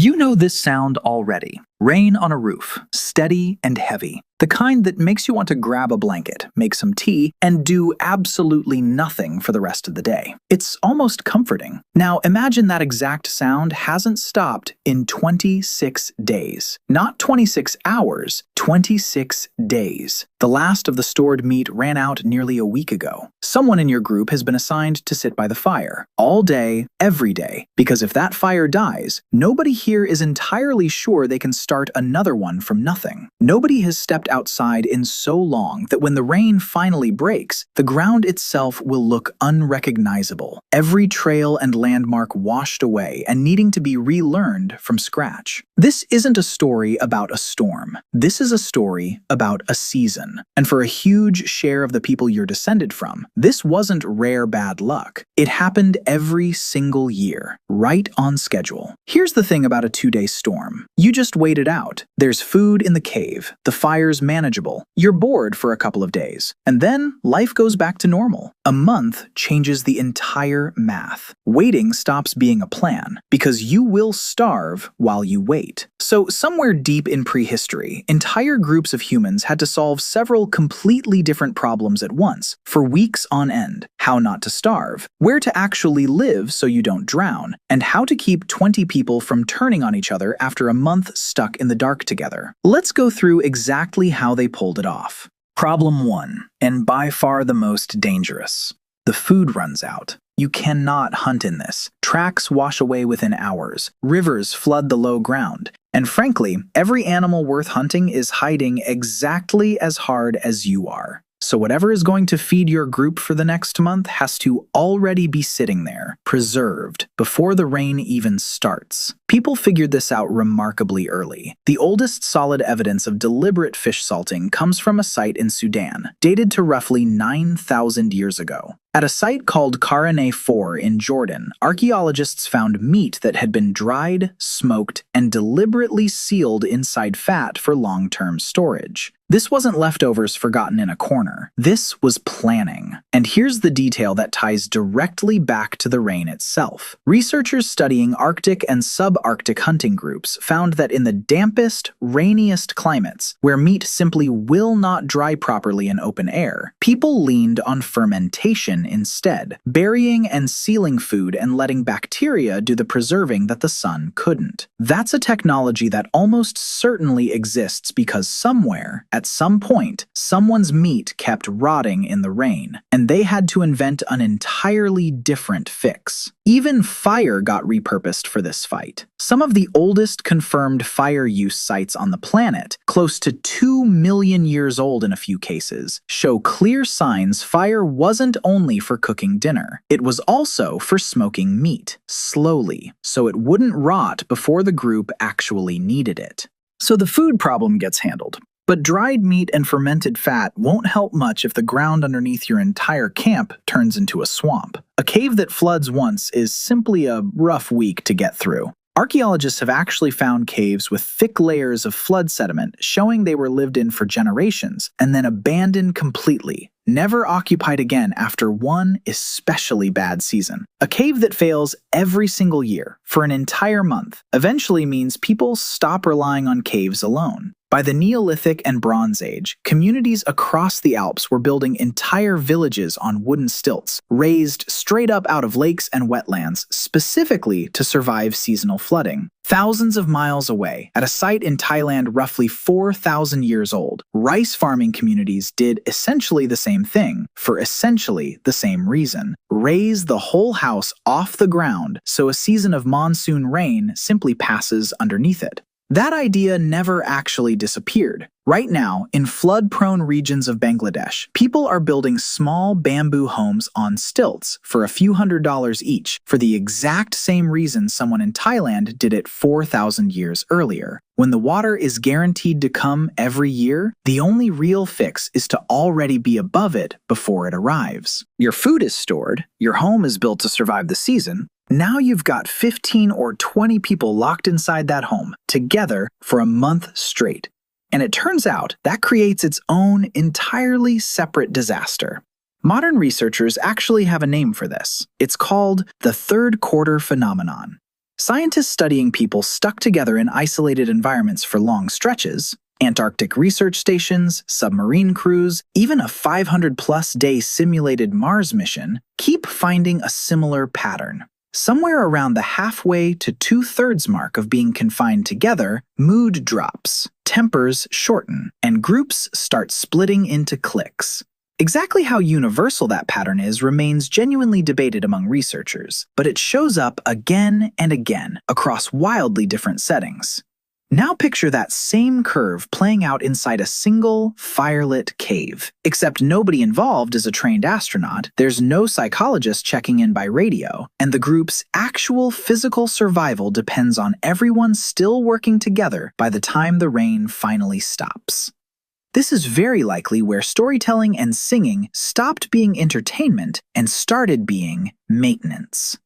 You know this sound already. Rain on a roof, steady and heavy. The kind that makes you want to grab a blanket, make some tea, and do absolutely nothing for the rest of the day. It's almost comforting. Now imagine that exact sound hasn't stopped in 26 days. Not 26 hours, 26 days. The last of the stored meat ran out nearly a week ago. Someone in your group has been assigned to sit by the fire, all day, every day, because if that fire dies, nobody here is entirely sure they can start another one from nothing. Nobody has stepped outside in so long that when the rain finally breaks, the ground itself will look unrecognizable, every trail and landmark washed away and needing to be relearned from scratch. This isn't a story about a storm. This is a story about a season. And for a huge share of the people you're descended from, this wasn't rare bad luck. It happened every single year, right on schedule. Here's the thing about a 2-day storm. You just wait it out. There's food in the cave, the fire's manageable, you're bored for a couple of days, and then life goes back to normal. A month changes the entire math. Waiting stops being a plan, because you will starve while you wait. So somewhere deep in prehistory, entire groups of humans had to solve several completely different problems at once, for weeks on end. How not to starve, where to actually live so you don't drown, and how to keep 20 people from turning on each other after a month stuck in the dark together. Let's go through exactly how they pulled it off. Problem 1, and by far the most dangerous. The food runs out. You cannot hunt in this. Tracks wash away within hours. Rivers flood the low ground. And frankly, every animal worth hunting is hiding exactly as hard as you are. So whatever is going to feed your group for the next month has to already be sitting there, preserved, before the rain even starts. People figured this out remarkably early. The oldest solid evidence of deliberate fish salting comes from a site in Sudan, dated to roughly 9,000 years ago. At a site called Karane 4 in Jordan, archaeologists found meat that had been dried, smoked, and deliberately sealed inside fat for long-term storage. This wasn't leftovers forgotten in a corner. This was planning. And here's the detail that ties directly back to the rain itself. Researchers studying Arctic and subarctic hunting groups found that in the dampest, rainiest climates, where meat simply will not dry properly in open air, people leaned on fermentation instead, burying and sealing food and letting bacteria do the preserving that the sun couldn't. That's a technology that almost certainly exists because somewhere, at some point, someone's meat kept rotting in the rain, and they had to invent an entirely different fix. Even fire got repurposed for this fight. Some of the oldest confirmed fire use sites on the planet, close to 2 million years old in a few cases, show clear signs fire wasn't only for cooking dinner. It was also for smoking meat, slowly, so it wouldn't rot before the group actually needed it. So the food problem gets handled. But dried meat and fermented fat won't help much if the ground underneath your entire camp turns into a swamp. A cave that floods once is simply a rough week to get through. Archaeologists have actually found caves with thick layers of flood sediment showing they were lived in for generations and then abandoned completely, never occupied again after one especially bad season. A cave that fails every single year for an entire month eventually means people stop relying on caves alone. By the Neolithic and Bronze Age, communities across the Alps were building entire villages on wooden stilts, raised straight up out of lakes and wetlands, specifically to survive seasonal flooding. Thousands of miles away, at a site in Thailand roughly 4,000 years old, rice farming communities did essentially the same thing, for essentially the same reason. Raise the whole house off the ground so a season of monsoon rain simply passes underneath it. That idea never actually disappeared. Right now, in flood-prone regions of Bangladesh, people are building small bamboo homes on stilts for a few $100s each for the exact same reason someone in Thailand did it 4,000 years earlier. When the water is guaranteed to come every year, the only real fix is to already be above it before it arrives. Your food is stored, your home is built to survive the season. Now you've got 15 or 20 people locked inside that home, together for a month straight. And it turns out that creates its own entirely separate disaster. Modern researchers actually have a name for this. It's called the third quarter phenomenon. Scientists studying people stuck together in isolated environments for long stretches, Antarctic research stations, submarine crews, even a 500-plus day simulated Mars mission, keep finding a similar pattern. Somewhere around the halfway to two-thirds mark of being confined together, mood drops, tempers shorten, and groups start splitting into cliques. Exactly how universal that pattern is remains genuinely debated among researchers, but it shows up again and again across wildly different settings. Now picture that same curve playing out inside a single, firelit cave. Except nobody involved is a trained astronaut, there's no psychologist checking in by radio, and the group's actual physical survival depends on everyone still working together by the time the rain finally stops. This is very likely where storytelling and singing stopped being entertainment and started being maintenance.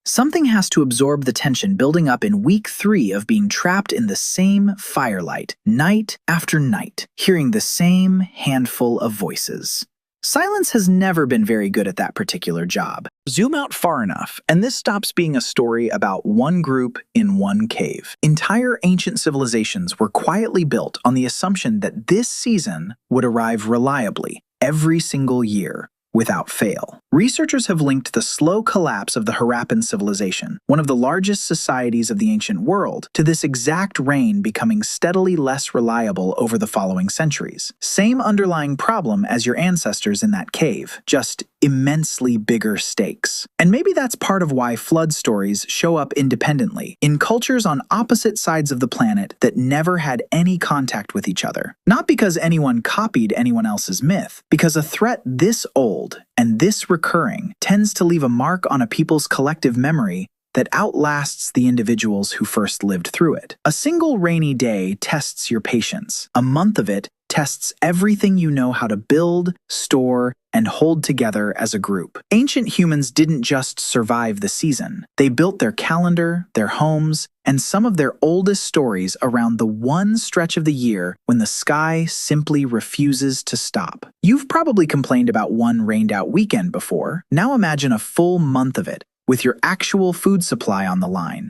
Something has to absorb the tension building up in week 3 of being trapped in the same firelight, night after night, hearing the same handful of voices. Silence has never been very good at that particular job. Zoom out far enough, and this stops being a story about one group in one cave. Entire ancient civilizations were quietly built on the assumption that this season would arrive reliably every single year, without fail. Researchers have linked the slow collapse of the Harappan civilization, one of the largest societies of the ancient world, to this exact rain becoming steadily less reliable over the following centuries. Same underlying problem as your ancestors in that cave, just immensely bigger stakes. And maybe that's part of why flood stories show up independently, in cultures on opposite sides of the planet that never had any contact with each other. Not because anyone copied anyone else's myth, because a threat this old and this recurring tends to leave a mark on a people's collective memory that outlasts the individuals who first lived through it. A single rainy day tests your patience. A month of it tests everything you know how to build, store, and hold together as a group. Ancient humans didn't just survive the season. They built their calendar, their homes, and some of their oldest stories around the one stretch of the year when the sky simply refuses to stop. You've probably complained about one rained-out weekend before. Now imagine a full month of it, with your actual food supply on the line.